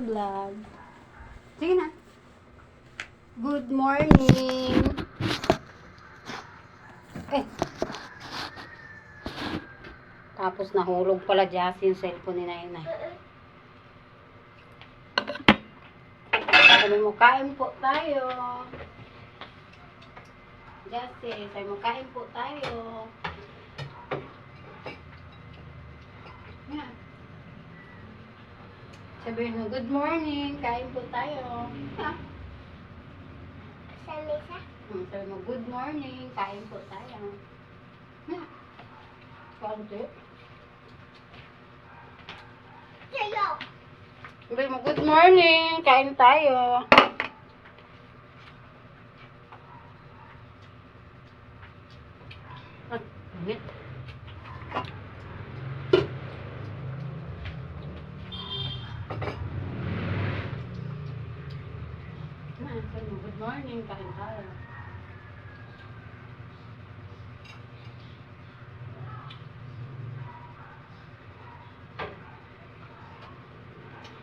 Vlog. Sige na. Good morning. Tapos nahulog pala dyan yung cellphone ni Nainay. Sabi mo, kain po tayo. Jessie, sabi mo, kain po tayo. Yan. Sabi mo, good morning, kain po tayo. Ha? Sa mesa? Sabi mo, good morning, kain po tayo. Ha? Konti. Sayo! Sabi mo, good morning, kain tayo. Init. Sabi mo, good morning, kain tayo.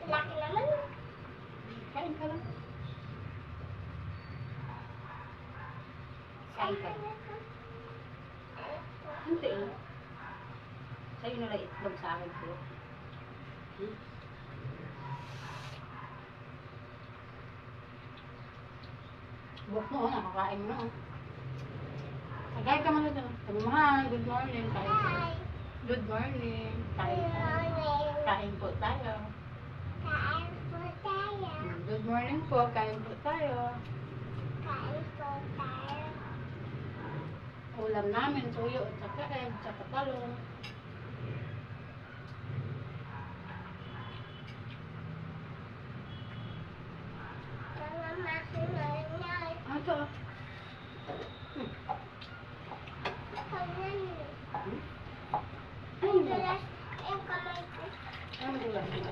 Laki naman. Kain ka lang. Kain ka lang. Hindi lang. Sa'yo na lang itlog sa akin po. Buhok mo, nakakain mo na. Kain ka muna doon. Sabi mo, hi, good morning, kain po. Hi! Good morning, kain Good tayo. morning! Kain po tayo. Kain po tayo. Good morning po, kain po tayo. Kain po tayo. Ulam namin, tuyo at saka egg, saka talong. Mga masinay. Ito. Pagyan mo. Ay, Ang dulas yung kamay ko. ang dulas mo.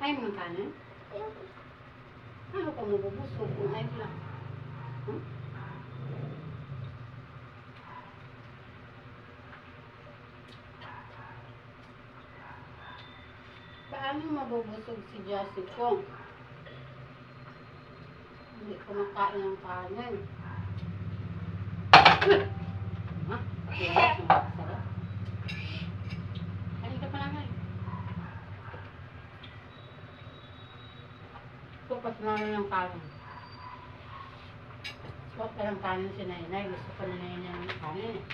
Ay, mga kanin. Ano ka mabubusog kung ay lang? Paano mabubusog si Jessie ko? Hindi kumakain ng kanin. Ha? Sarap. Kain ka pa naman. Tupas na rin ng kanin. Tupas pa ng kanin si Nainay. Gusto pa na Nainay ng kanin eh.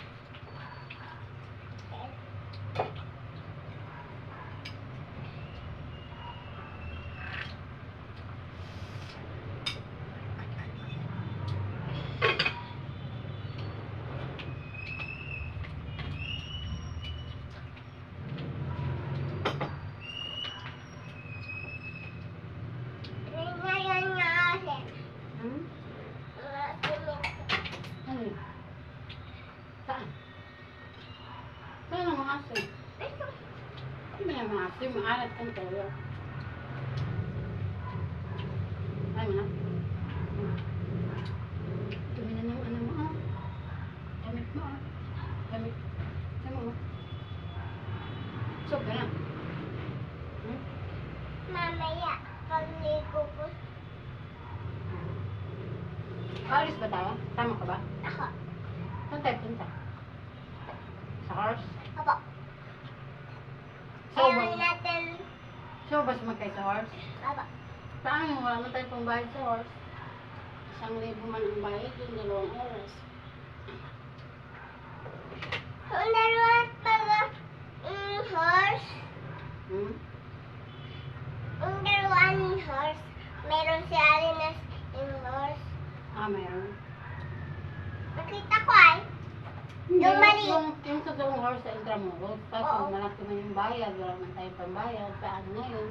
Ngayon nga kasi. Hmm? Ano yun? Saan? Saan ang mga asin? Hindi ba yung mga asin? Maalat kang toyo. Ay mo na. Dumi na ng ano mo ah. Damit mo ah. Damit. Ano mo? Sob ka na. Hmm? Mamaya, pagligo ko. Kaalis ba tayo? Tama ka ba? Ako. Saan tayo punta? Sa horse? Apo. So, Kailan natin. ba sumakay sa horse? Apo. Paano? Wala man tayo pang bayad sa horse. 1,000 man ang bayad yung 2 oras. Kung naroon pala horse, Hmm? ang daruan ng horse, meron si Alinas yung horse. Ah, meron. Nakita ko ay, Hindi, Yung mali. yung totoong horse sa Intramuros. Tapos Oo. malaki man yung bayad. Wala man tayong pambayad. Paano ngayon?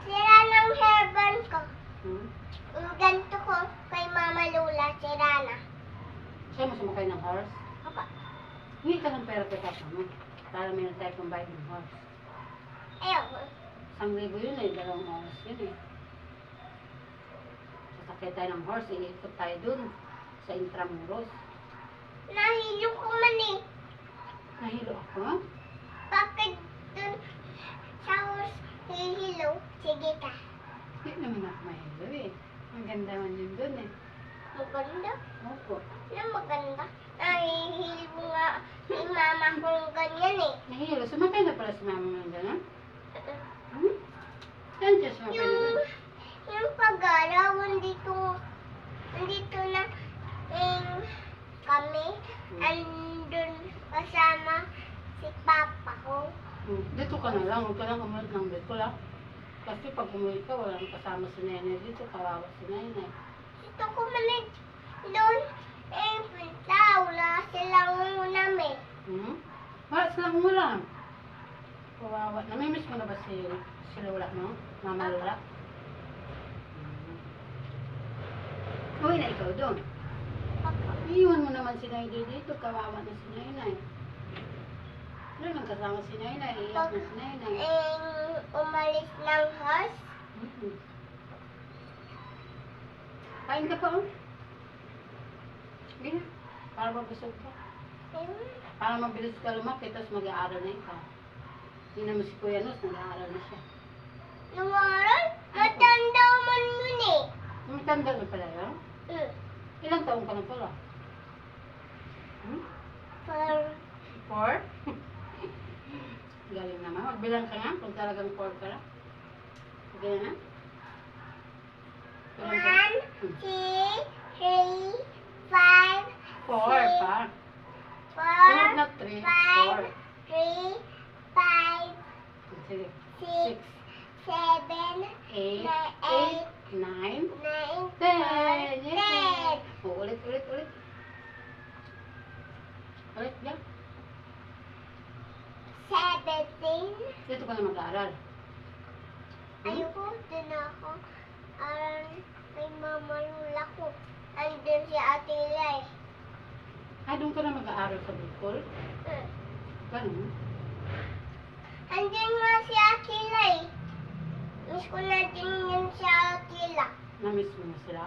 sira ng hairband ko. Hmm? Yung ganito ko kay Mama Lula, sira na. Siya mo sumakay ng horse? Apo. Hindi ka ng pera kay kasama. Para meron tayo pambayad ng horse. Ayun. 1,000 yun eh. 2 oras yun eh. Sasakay tayo ng horse. Iikot tayo dun sa Intramuros. Nahilo ko man eh. Nahilo ako? Bakit dun sa horse hihilo? Sige ka. Hindi naman ako mahilo eh. Ang ganda man yun dun eh. Maganda? Opo. Na maganda. Nahihilo nga si mama kong ganyan eh. Nahilo. Sumakay na pala si mama ng gano'n? Hmm? Saan siya sumakay na gano'n? Yung pag-araw, andito na kami. Andun kasama si papa ko. Dito ka na lang. Huwag ka lang umulit ng bed ko lang. Kasi pag umulit ka, walang kasama si Nene dito. Kawawa si Nene. Ito ko man doon. Punta. Wala silang namin. Wala silang ulam. Kawawa. Namimiss mo na ba si Lola mo? Mama Lola? Uwi na ikaw doon. Iiwan mo naman si Nainay dito. Kawawa na si Nainay. Wala nang kasama si Nainay. Iiyak na si Nainay. Umalis ng horse. Kain ka pa, oh. Sige na. Para mabusog ka. Para mabilis ka lumaki, tapos mag-aaral na ikaw. Hindi naman si Kuya Nus, nag-aaral na siya. Nangaral? Matanda man yun eh. Matanda na pala yun? Ilang taong ka na pala? For 4? Galing naman. Magbilang ka nga kung talagang 4 ka lang. Sige na. Bilang ka. 1, 2, 3, 5, 4 pa. 4, Sunod na 3. 5, 3, 5, 4. Sige. 6, 7, 8, 9, 9, 10. 10. Yes. Oh, ulit. Ulit, yan. 17. Dito ka na mag-aaral. Ayoko, din ako. Kay mama lula ko. Andun si Ate Lai. Doon ka na mag-aaral sa Bicol? Ganun. Andun nga si Ate Lai. Miss ko na din yun si Ate Lai. Na-miss mo na sila?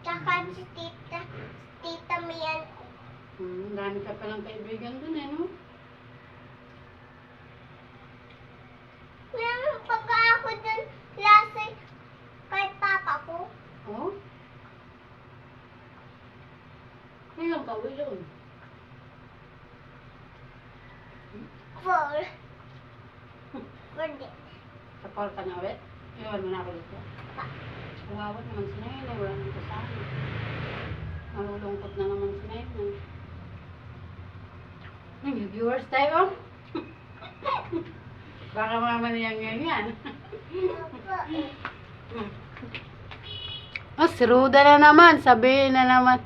Tsaka si Tita Mian ko. Dami ka palang kaibigan dun eh, no? Meron pag ako dun lasa kay papa ko. Oh? Ilang ka uwi doon? 4. 4 din. Sa Paul ka na ulit? Iwan mo na ako dito. Kawawa naman si Nene, wala nang kasama. Malulungkot na naman si Nene. May viewers tayo? Baka mamaniyang yan. Oh, si Ruda na naman. Sabihin na naman.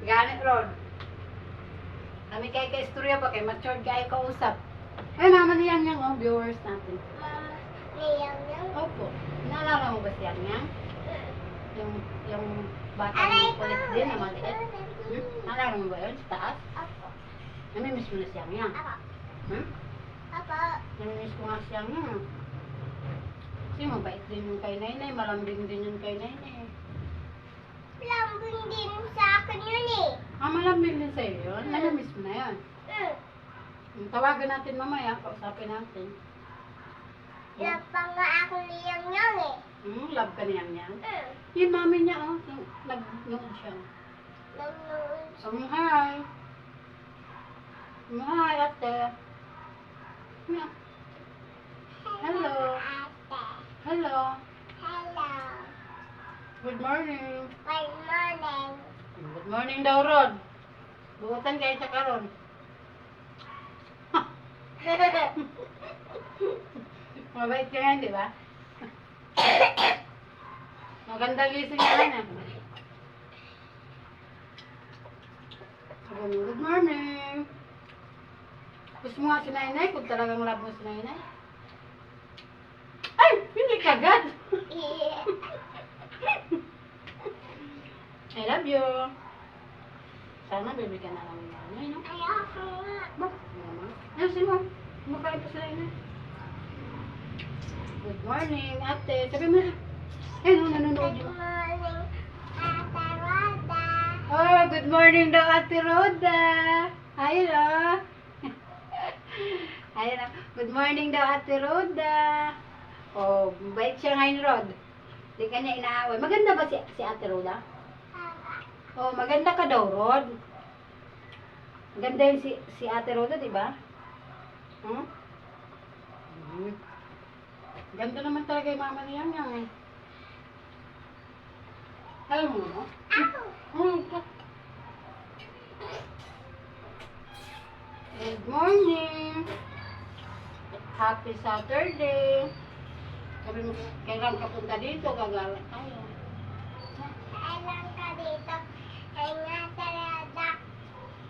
Ganit, Rod. Kami kay ka-istorya pa, kay matured kay kausap. Ay, mama ni Yang Yang, oh, viewers natin. Mama, niyang niyang. Opo. Naalala mo ba si Yang Yang? Yung bata Aray ng kulit din na maliit. Naalala mo ba yun? Sa taas? Apo. Namimiss mo na si Yang Yang. Apo. Apo. Namimiss ko nga si Yang Yang. Kasi mabait din yung kay Nainay. Malambing din yung kay Nainay. Lambing din sa akin yun eh. Malambing din sa'yo yun. Namimiss mo na yun. Tawagan natin mamaya. Kausapin natin. Love pa nga ako niyang niyang eh. Love ka ni Yang Yang. Yung mami niya, oh. Nag-nood siya. Nanonood. Hi. Hi, ate. Yeah. Hello. Ate. Hello. Hello. Good morning. Good morning. Good morning daw, Rod. Buutan kayo sa karon. Mabait ka yan, di ba? Magandang gising ka na. Good morning. Gusto mo nga si Nainay? Kung talagang love mo si Nainay? Ay! Hindi kagad! I love you. Sana bibigyan na lang yung nanay, no? Ayoko nga. Bakit naman? Ayusin mo. Kumakain pa sila yun. Good morning, ate. Sabi mo na. Ayun, nanonood Good yun. morning, Ate Rod. good morning daw Ate Roda. Ayun oh. Ayun oh. Good morning daw Ate Roda. Oh, bait siya ngayon, Rod. Di ka niya inaaway. Maganda ba si Ate Roda? Oh, maganda ka daw, Rod. Maganda yung si Ate Roda, di ba? Hmm? Ganda naman talaga yung mama niya eh. Alam mo, no? Good morning. Happy Saturday. Sabi mo, kailan ka punta dito? Gagala tayo. Kailan ka dito? Ay nga talaga.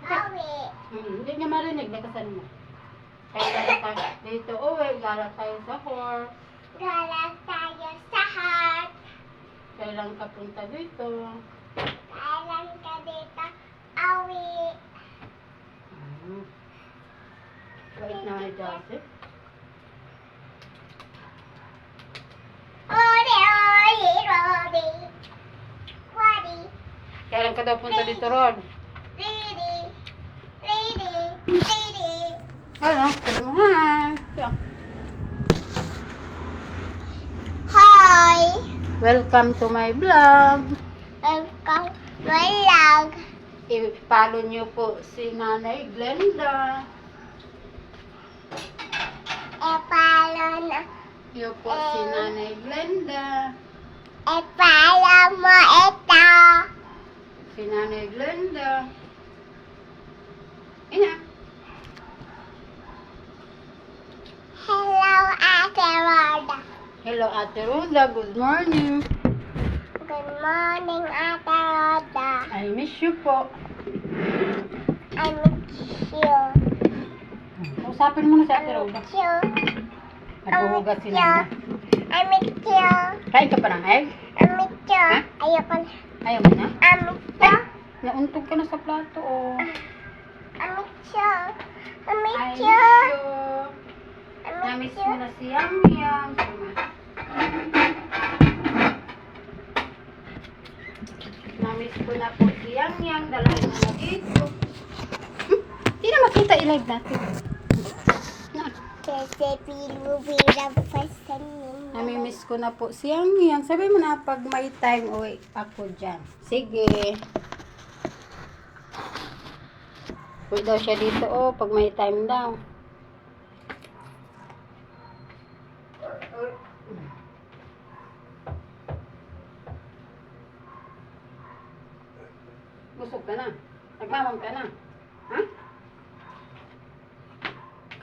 Awi. Hindi niya marinig. Nakasan mo. Kailan tayo dito? Uwi. Gala tayo sa horse. Galas tayo sa heart. Kailan ka punta dito? Kailan ka dito? Awi. Wait naman ni Joseph. Odi, odi, rodi. Wadi. Kailan ka daw punta dito, Rod? Lady. Lady. Lady. Ano? Sabi mo, hi. Hi. Welcome to my vlog. Welcome to my vlog. I-follow niyo po si Nanay Glenda. Epalo na. Niyo po si Nanay Glenda. Epalo mo ito. Si Nanay Glenda. Ina. Hello, Ate Roda. Hello, Ate Roda. Good morning. Good morning, Ate Roda. I miss you po. I miss you. Usapin mo na si I Ate Roda. miss you. Naghuhugas si Nana. I miss you. Kain ka pa ng egg? I miss you. Ha? Ayoko na. Ayaw mo na? I miss you. Nauntog ka na sa plato, oh. I miss you. I I miss miss you. you. I Namiss miss mo you. na si Yang Yang. Namiss ko na po si Yang Yang. Dalahin mo na dito. Hindi na makita i-live natin. Kasi pinubira pa sa ninyo. Namimiss ko na po si Yang Yang. Sabi mo na pag may time, uwi ako dyan. Sige. Uwi daw siya dito, oh. Pag may time daw. Busog ka na. Nagmamang ka na. Ha?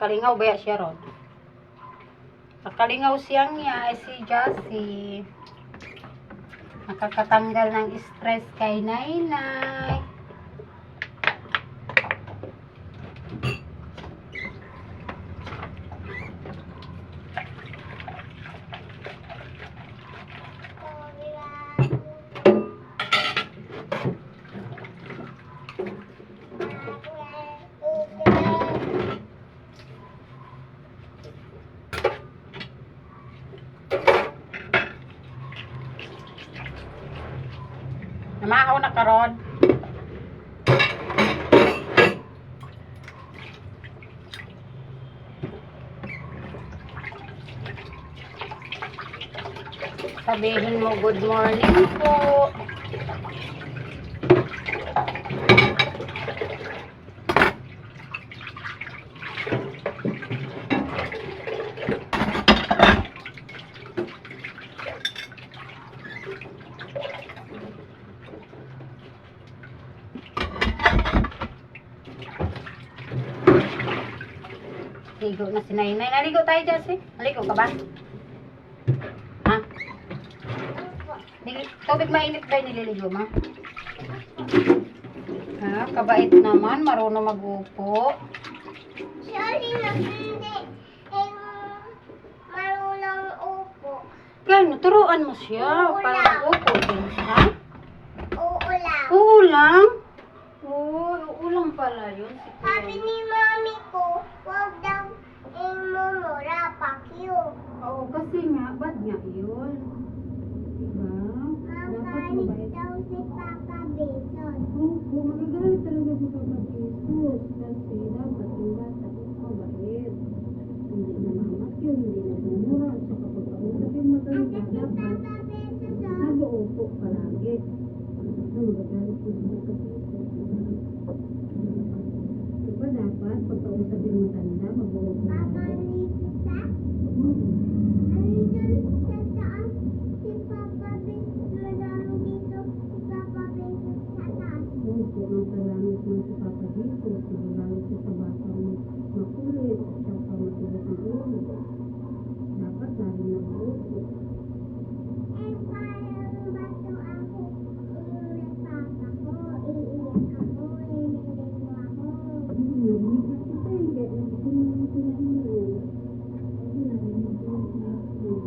Kalingaw ba siya ron? Nakalingaw siyang niya ay si Jassy. Nakakatanggal ng stress kay Nainay. Namahaw na karon. Sabihin mo good morning po. Ligo na si Nainay. Naligo tayo, Jassy. Naligo ka ba? Ha? Tubig mainit ba yung nililigo mo? Ha? Kabait naman. Marunong mag-upo. Sorry na hindi. Marunong upo. Gano, turuan mo siya. Oo Para lang. mag-upo din siya. Uulang. Uulang? Oo, uulang pala yun. Sabi ni mami ko, wag daw imumura pakyo. Oo, kasi nga, bad nga yun. Diba? Dapat Makalit mabait. daw si Papa Beson. Oo, kasi dapat yung bata mabait. Hindi na mamat yun, hindi na sumura. At saka pagkausap yung matanda, dapat nag-uupo palagi. Magagalit mo sa kapito. Diba dapat pagkausap yung matanda, mag-uupo palagi. Kung salamat ng si Papa dito, sigurado siya sa batang makulit at saka matigas ang ulo. Dapat lagi nag-uupo. Narinig na kita eh, kaya nagising na yung sinahinay. Kasi narinig ko yung sinahinay.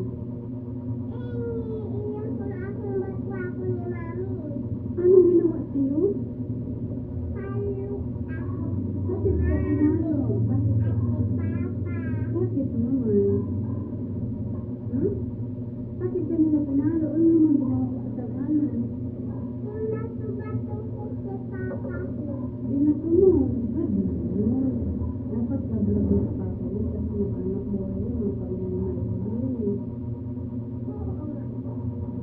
Anong ginawa sa'yo? Bakit ka pinalo? Bakit naman? Huh? Bakit ka nila pinalo? Ano naman ginawa ko sa tabanan? Binato mo. Grabe naman. Dapat lablag mo sa papa mo kasi nakanak buhay mo ang pamilya mo.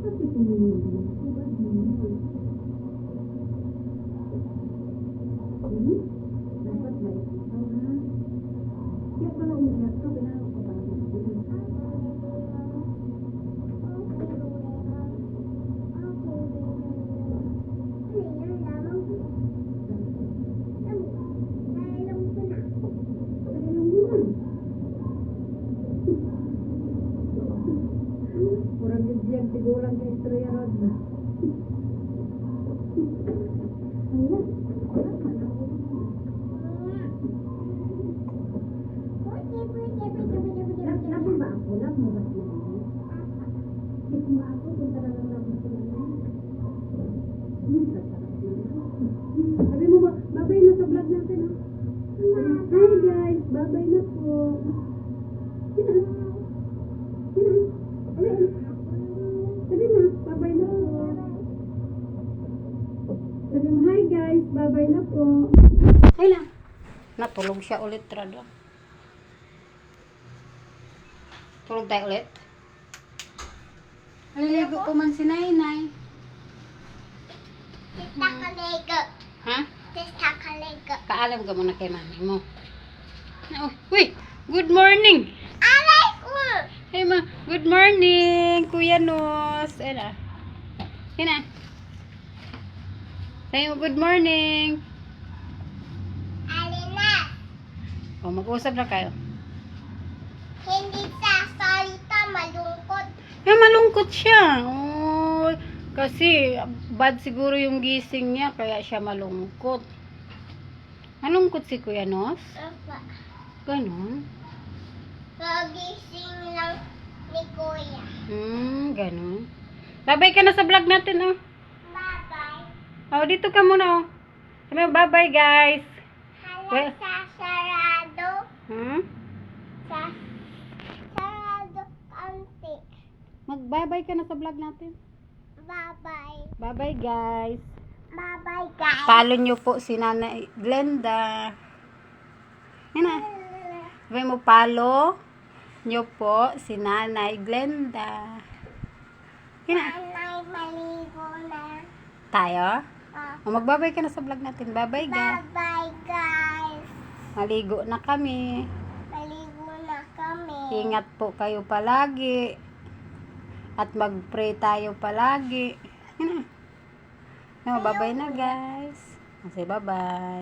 Bakit mo naman binato? Ba't naman? Dapat balik ikaw ha. Kaya pala umiyak ka, pinalo ka ba? Kurang gajiyang tigulang ka istorya rod ba? Ayan. Labo ba ako? Labo mo ba sila? Kiss mo ako kung talagang labo sila. Sarap naman. Sabi mo ba, babay na sa vlog natin ha? Hi guys, babay na po. Sina? Sina? Ay. Sabi na, babay na po. Sabi mo, hi guys, babay na po. Ay lang. Natulog siya ulit, Rado. Tulog tayo ulit. Naliligo po man si Nainay. Ha? Kaalam ka muna kay mami mo. Oh, uy! Good morning! Hey ma, good morning, Kuya Nos. Ela. Hina. Say mo good morning. O, mag-usap na kayo. Hindi sa salita, malungkot. Malungkot siya. Oh, kasi bad siguro yung gising niya, kaya siya malungkot. Malungkot si Kuya Nos? Apa. Ganon? Kagising lang ni Kuya. Ganon. Babay ka na sa vlog natin, oh. Bye-bye. Oh, dito ka muna, oh. Sabi mo, bye-bye, guys. Hala sa sarado. Sa sarado konti. Mag-bye-bye ka na sa vlog natin. Bye-bye. Bye-bye, guys. Bye-bye, guys. Follow nyo po si Nanay Glenda. Yan na. Sabi mo, follow nyo po si Nanay Glenda. Yan na. Nanay, maligo na. Tayo? Magbabay ka na sa vlog natin. Bye-bye, guys. Bye-bye, guys. Maligo na kami. Maligo na kami. Ingat po kayo palagi. At mag-pray tayo palagi. Yan na. Bye-bye na, guys. Say bye-bye.